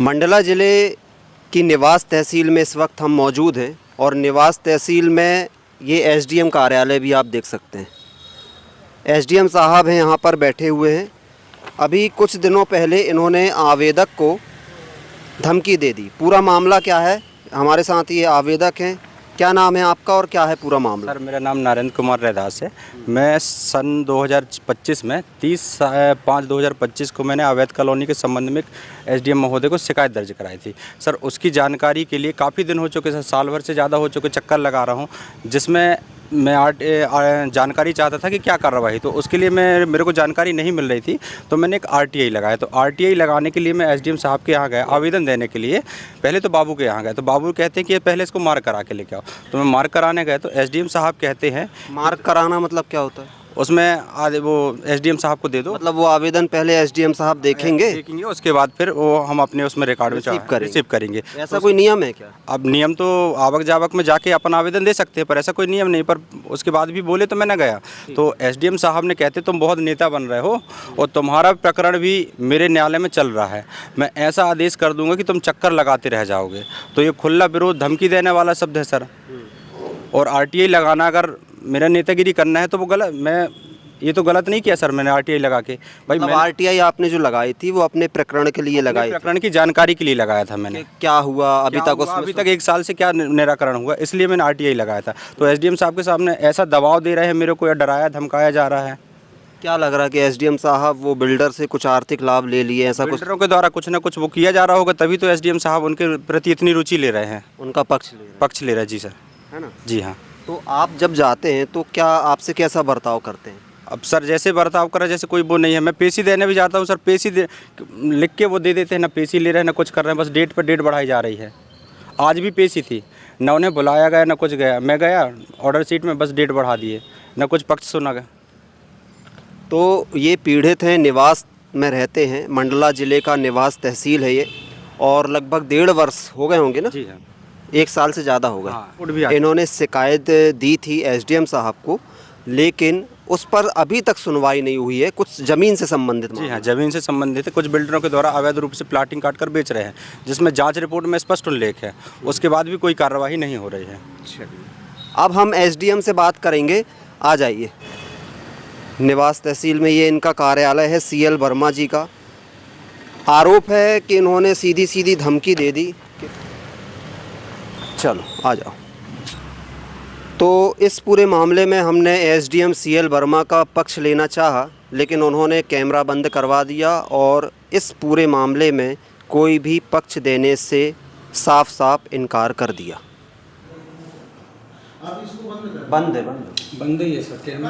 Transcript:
मंडला ज़िले की निवास तहसील में इस वक्त हम मौजूद हैं और निवास तहसील में ये एसडीएम कार्यालय भी आप देख सकते हैं। एसडीएम साहब हैं यहाँ पर बैठे हुए हैं। अभी कुछ दिनों पहले इन्होंने आवेदक को धमकी दे दी। पूरा मामला क्या है, हमारे साथ ये आवेदक हैं। क्या नाम है आपका और क्या है पूरा मामला? सर, मेरा नाम नरेंद्र कुमार रैदास है। मैं सन 2025 में 30/5/2025 को मैंने अवैध कॉलोनी के संबंध में एसडीएम महोदय को शिकायत दर्ज कराई थी। सर, उसकी जानकारी के लिए काफ़ी दिन हो चुके सर, साल भर से ज़्यादा हो चुके, चक्कर लगा रहा हूँ, जिसमें मैं जानकारी चाहता था कि क्या कार्रवाई। तो उसके लिए मेरे को जानकारी नहीं मिल रही थी, तो मैंने एक आरटीआई लगाया। तो आरटीआई लगाने के लिए मैं एसडीएम साहब के यहाँ गया आवेदन देने के लिए। पहले तो बाबू के यहाँ गए, तो बाबू कहते हैं कि पहले इसको मार्क करा के लेके आओ। तो मैं मार्क कराने गए, तो एसडीएम साहब कहते हैं मार्क कराना मतलब क्या होता है? उसमें वो एसडीएम साहब को दे दो। मतलब वो आवेदन पहले एसडीएम साहब देखेंगे, उसके बाद फिर वो हम अपने उसमें रिकॉर्ड में रिसीव करेंगे। ऐसा कोई नियम है क्या? अब नियम तो आवक जावक में जाके अपन आवेदन दे सकते हैं, पर ऐसा कोई नियम नहीं। पर उसके बाद भी बोले तो मैं न गया। तो एसडीएम साहब ने कहते तुम बहुत नेता बन रहे हो और तुम्हारा प्रकरण भी मेरे न्यायालय में चल रहा है, मैं ऐसा आदेश कर दूंगा कि तुम चक्कर लगाते रह जाओगे। तो ये खुला विरोध, धमकी देने वाला शब्द है सर। और आरटीआई लगाना, अगर मेरा नेतागिरी करना है तो वो गलत, मैं ये तो गलत नहीं किया सर मैंने आरटीआई लगा के। भाई मैं आरटीआई आपने जो लगाई थी वो अपने प्रकरण के लिए लगाई? प्रकरण की जानकारी के लिए लगाया था मैंने। क्या हुआ अभी तक? अभी तक 1 साल से क्या निराकरण हुआ, इसलिए मैंने आरटीआई लगाया था। तो एसडीएम साहब के सामने ऐसा दबाव दे रहे हैं मेरे को, या डराया धमकाया जा रहा है। क्या लग रहा है कि एसडीएम साहब वो बिल्डर से कुछ आर्थिक लाभ ले लिए, ऐसा कुछ? बिल्डरों के द्वारा कुछ ना कुछ वो किया जा रहा होगा, तभी तो एसडीएम साहब उनके प्रति इतनी रुचि ले रहे हैं। उनका पक्ष ले रहे हैं? जी सर, है ना? जी हाँ। तो आप जब जाते हैं तो क्या आपसे कैसा बर्ताव करते हैं? अब सर, जैसे बर्ताव करा जैसे कोई वो नहीं है। मैं पेशी देने भी जाता हूँ सर, पेशी लिख के वो दे देते हैं, ना पेशी ले रहे हैं ना कुछ कर रहे हैं, बस डेट पर डेट बढ़ाई जा रही है। आज भी पेशी थी, ना उन्हें बुलाया गया ना कुछ गया। मैं गया ऑर्डर शीट में, बस डेट बढ़ा दिए, ना कुछ पक्ष सुना गया। तो ये पीड़ित हैं, निवास में रहते हैं, मंडला ज़िले का निवास तहसील है ये, और लगभग 1.5 वर्ष हो गए होंगे ना? जी हाँ, 1 साल से ज़्यादा हो गए। हाँ, इन्होंने शिकायत दी थी एसडीएम साहब को, लेकिन उस पर अभी तक सुनवाई नहीं हुई है। कुछ ज़मीन से संबंधित? जी हाँ, ज़मीन से संबंधित है। कुछ बिल्डरों के द्वारा अवैध रूप से प्लाटिंग काट कर बेच रहे हैं, जिसमें जांच रिपोर्ट में स्पष्ट उल्लेख है। उसके बाद भी कोई कार्रवाई नहीं हो रही है। अब हम एसडीएम से बात करेंगे। आ जाइए। निवास तहसील में ये इनका कार्यालय है, सीएल वर्मा जी का। आरोप है कि इन्होंने सीधी सीधी धमकी दे दी। चलो आ जाओ। तो इस पूरे मामले में हमने एसडीएम सीएल वर्मा का पक्ष लेना चाहा, लेकिन उन्होंने कैमरा बंद करवा दिया और इस पूरे मामले में कोई भी पक्ष देने से साफ साफ इनकार कर दिया। बंद है सर कैमरा।